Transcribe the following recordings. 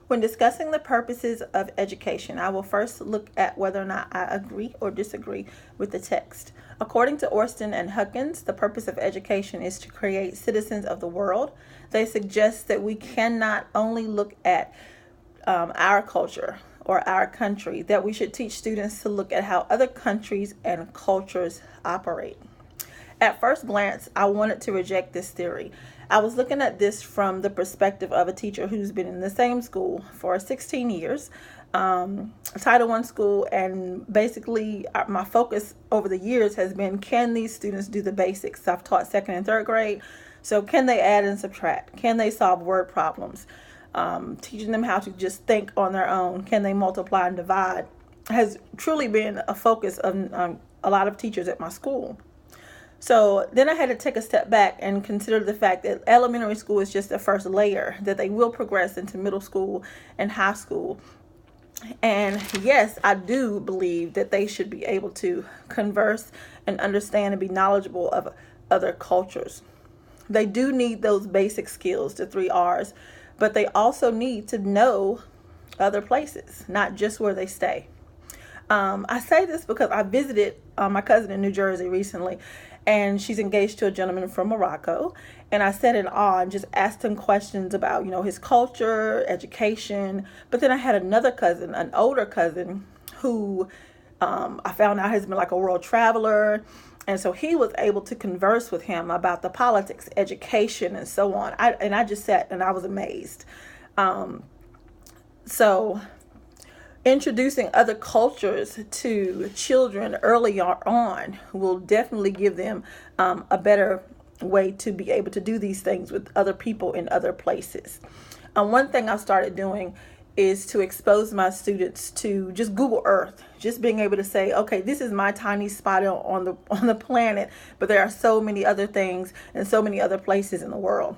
When discussing the purposes of education, I will first look at whether or not I agree or disagree with the text. According to Orson and Huckins, the purpose of education is to create citizens of the world. They suggest that we cannot only look at our culture or our country, that we should teach students to look at how other countries and cultures operate. At first glance, I wanted to reject this theory. I was looking at this from the perspective of a teacher who's been in the same school for 16 years, Title I school, and basically my focus over the years has been, can these students do the basics? I've taught second and third grade, so can they add and subtract? Can they solve word problems? Teaching them how to just think on their own. Can they multiply and divide? Has truly been a focus of a lot of teachers at my school. So then I had to take a step back and consider the fact that elementary school is just the first layer, that they will progress into middle school and high school. And yes, I do believe that they should be able to converse and understand and be knowledgeable of other cultures. They do need those basic skills, the 3 R's, but they also need to know other places, not just where they stay. I say this because I visited my cousin in New Jersey recently, and she's engaged to a gentleman from Morocco. And I sat in awe and just asked him questions about, his culture, education. But then I had another cousin, an older cousin, who I found out has been like a world traveler. And so he was able to converse with him about the politics, education, and so on. I just sat and I was amazed. So introducing other cultures to children early on will definitely give them a better way to be able to do these things with other people in other places. One thing I've started doing is to expose my students to just Google Earth, just being able to say, okay, this is my tiny spot on the planet, but there are so many other things and so many other places in the world.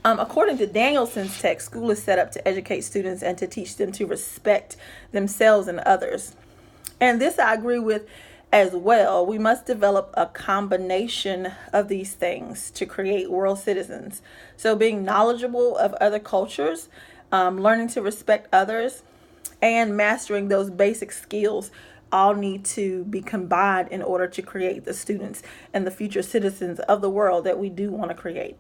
According to Danielson's text, school is set up to educate students and to teach them to respect themselves and others. And this I agree with as well. We must develop a combination of these things to create world citizens. So being knowledgeable of other cultures, learning to respect others, and mastering those basic skills all need to be combined in order to create the students and the future citizens of the world that we do want to create.